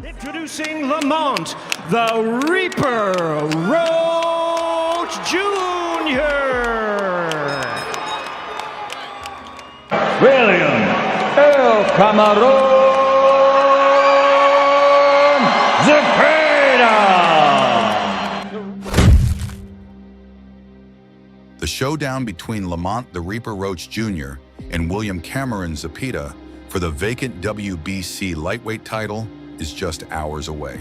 Introducing Lamont, the Reaper Roach Jr. William El Camarón Zepeda. The showdown between Lamont the Reaper Roach Jr. and William Cameron Zepeda for the vacant WBC lightweight title is just hours away.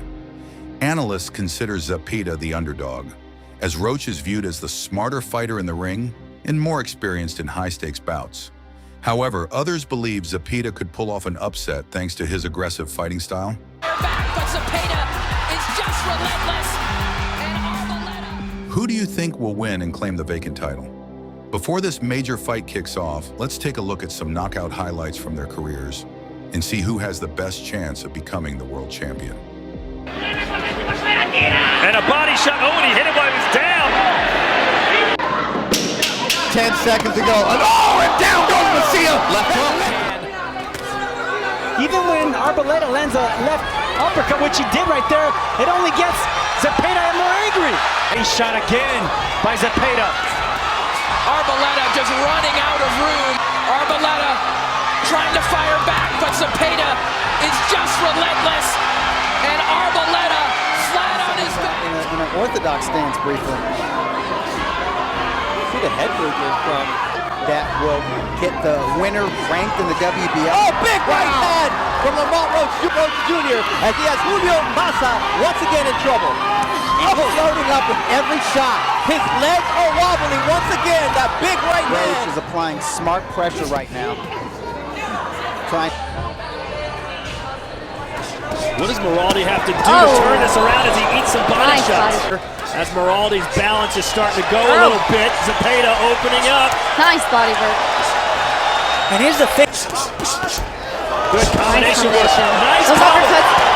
Analysts consider Zepeda the underdog, as Roach is viewed as the smarter fighter in the ring and more experienced in high-stakes bouts. However, others believe Zepeda could pull off an upset thanks to his aggressive fighting style. But Zepeda is just relentless. And Who do you think will win and claim the vacant title? Before this major fight kicks off, let's take a look at some knockout highlights from their careers and see who has the best chance of becoming the world champion. And a body shot. Oh, and he hit him while he was down. 10 seconds to go. And and down goes Macia. Left hook. Even when Arboleda lands a left uppercut, which he did right there, it only gets Zepeda more angry. He shot again by Zepeda. Arboleda just running out of room. Arboleda trying to fire back, but Zepeda is just relentless. And Arboleda flat on his back. In an orthodox stance briefly. See the head movement from that will get the winner ranked in the WBO. Oh, big right hand from Lamont Roach Jr. as he has Julio Massa once again in trouble. He's loading up with every shot. His legs are wobbling once again. That big right hand. Roach is applying smart pressure right now. What does Miraldi have to do to turn this around as he eats some body shots? As Miraldi's balance is starting to go a little bit. Zepeda opening up. Nice body work. And here's the fix. Good combination work. Nice Those cover. uppercuts.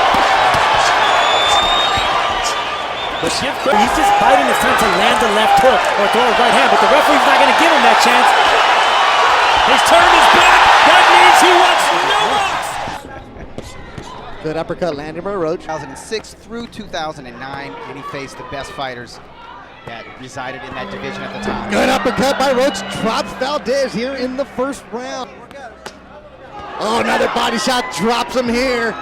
He's just biting his time to land the left hook or throw a right hand, but the referee's not going to give him that chance. He's turned his back. That means he wants no rocks. Good uppercut landed by Roach. 2006 through 2009, and he faced the best fighters that resided in that division at the time. Good uppercut by Roach. Drops Valdez here in the first round. Oh, another body shot drops him here.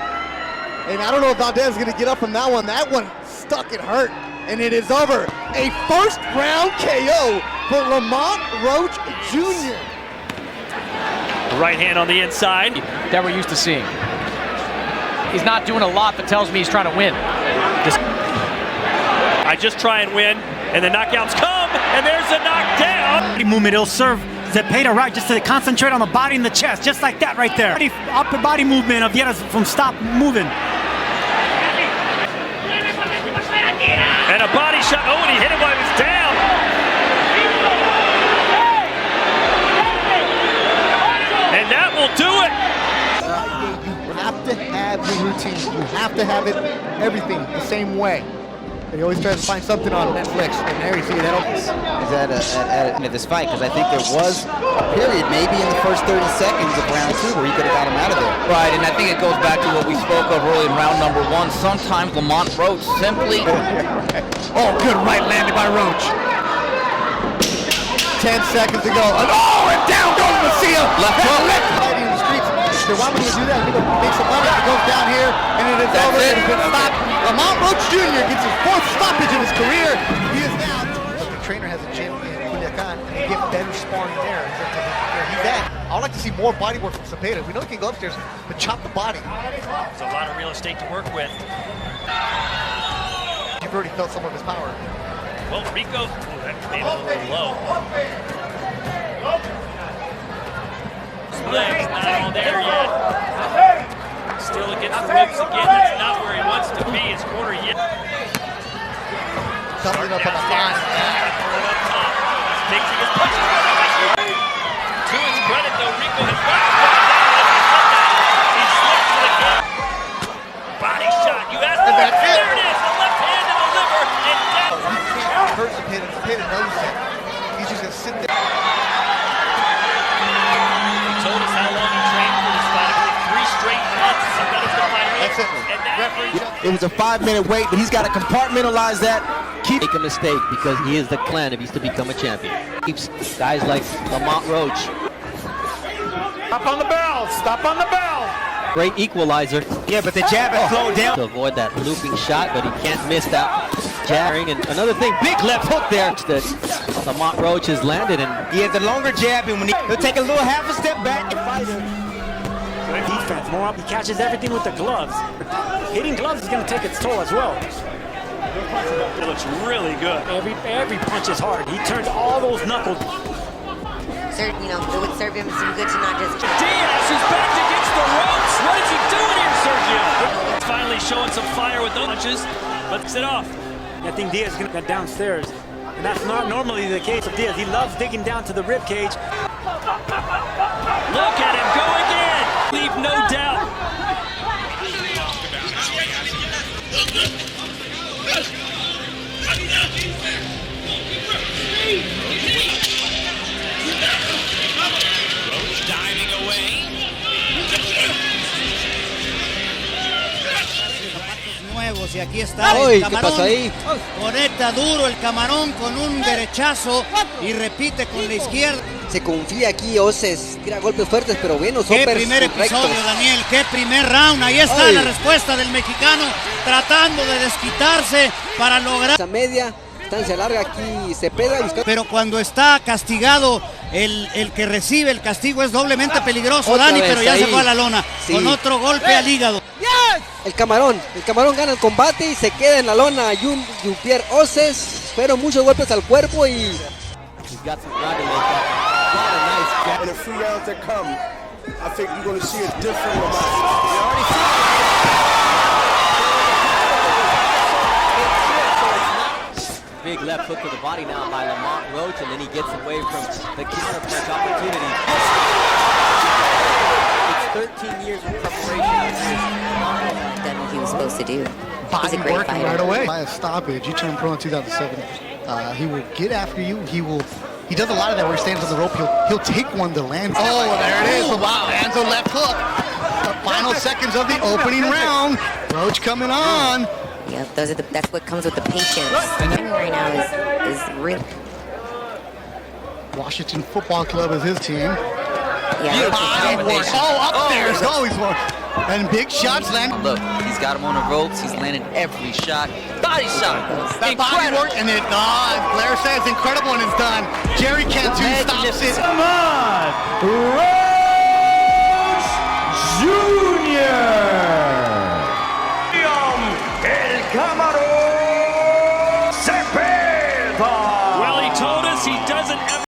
And I don't know if Valdez is going to get up from that one. That one stuck and hurt, and it is over. A first round KO for Lamont Roach Jr. Right hand on the inside. That we're used to seeing. He's not doing a lot that tells me he's trying to win. I just try and win, and the knockouts come, and there's a knockdown. Movement, it'll serve Zepeda right just to concentrate on the body and the chest, just like that right there. Upper body movement of Vieira's from stop moving. And a body shot. Oh, and he hit him while he was down. And that will do it. You have to have your routine. You have to have it, everything, the same way. He always tries to find something on Netflix, and there you see that. Is at the end of this fight, because I think there was a period, maybe in the first 30 seconds of round 2, where he could have got him out of there. Right, and I think it goes back to what we spoke of early in round number 1. Sometimes Lamont Roach simply... Oh, good right landed by Roach. 10 seconds to go. And down goes Macia. Left hook. Fighting in the streets. If they want me to do that, we're going to make some money. It goes down here, and it is over. It has been stopped. Lamont Roach Jr. gets his 4th stoppage of his career. He is now... The trainer has a gym in Culiacan, and they get better sparring there. He's that. I'd like to see more body work from Zepeda. We know he can go upstairs, but chop the body. There's a lot of real estate to work with. You've already felt some of his power. Well, Rico, that made it a little low. His legs not all there yet. Still against the ropes again. That's not where he wants to be. His corner yet. Something up on the line. Up top. Mixing his punches. To his credit, though, Rico has got he slipped to the gut. Body shot. You asked him. There it is. The left hand to the liver. And down. You can't hurt Zepeda. Zepeda knows that. He's just going to sit there. He told us how long he trained for this fight. I believe 3 straight months. Zepeda's the fighter. That's it. And that It was a 5-minute wait, but he's got to compartmentalize that. Make a mistake because he is the clan if he's to become a champion. Keeps guys like Lamont Roach. Stop on the bell! Stop on the bell! Great equalizer. Yeah, but the jab had slowed down. To avoid that looping shot, but he can't miss that jabbing. And another thing, big left hook there that Lamont Roach has landed. And He has a longer jab, and when he'll take a little half a step back. Good defense. More up. He catches everything with the gloves. Hitting gloves is going to take its toll as well. It looks really good. Every punch is hard. He turns all those knuckles. It would serve him some good to not just. Diaz is back against the ropes. What is he doing here, Sergio? He's finally showing some fire with those punches, but it's it off. I think Diaz is going to get downstairs. And that's not normally the case of Diaz. He loves digging down to the rib cage. Look at him go again. Leave no doubt. Diving away. Nuevos y aquí está Uy, el ¿qué Camarón. pasó ahí? Conecta duro el Camarón con un derechazo y repite con la izquierda. Se confía aquí, Oces. Tira golpes fuertes, pero buenos. Qué primer episodio, Daniel, qué primer round. Ahí está la respuesta del mexicano tratando de desquitarse para lograr. Esa media, distancia larga aquí, Zepeda buscando. Pero cuando está castigado, el que recibe el castigo es doblemente peligroso, Otra Dani, vez pero ya ahí. se fue a la lona. Sí. Con otro golpe al hígado. El Camarón gana el combate y se queda en la lona. Jean-Pierre Oces, pero muchos golpes al cuerpo y. In the few rounds that come, I think you're going to see a different Lamont. Big left hook to the body now by Lamont Roach, and then he gets away from the counterpunch opportunity. It's 13 years of preparation. Done what he was supposed to do. He's Body a great working fighter. right away. By a stoppage, he turned pro in 2007. He will get after you. He does a lot of that where he stands on the rope. He'll take one to land. Oh, there it is. Wow, hands on left hook. The final seconds of the opening round. Roach coming on. Yep, that's what comes with the patience. Right now is real. Washington Football Club is his team. Yeah, Body work. Oh, upstairs. Oh, he's one. And big shots land. Look, he's got him on the ropes. He's landing every shot. Body shot. That body work, and it, Blair says incredible, and it's done. Jerry Cantu stops it. Lamont Roach Jr. El Camarón Zepeda. Well, he told us he doesn't ever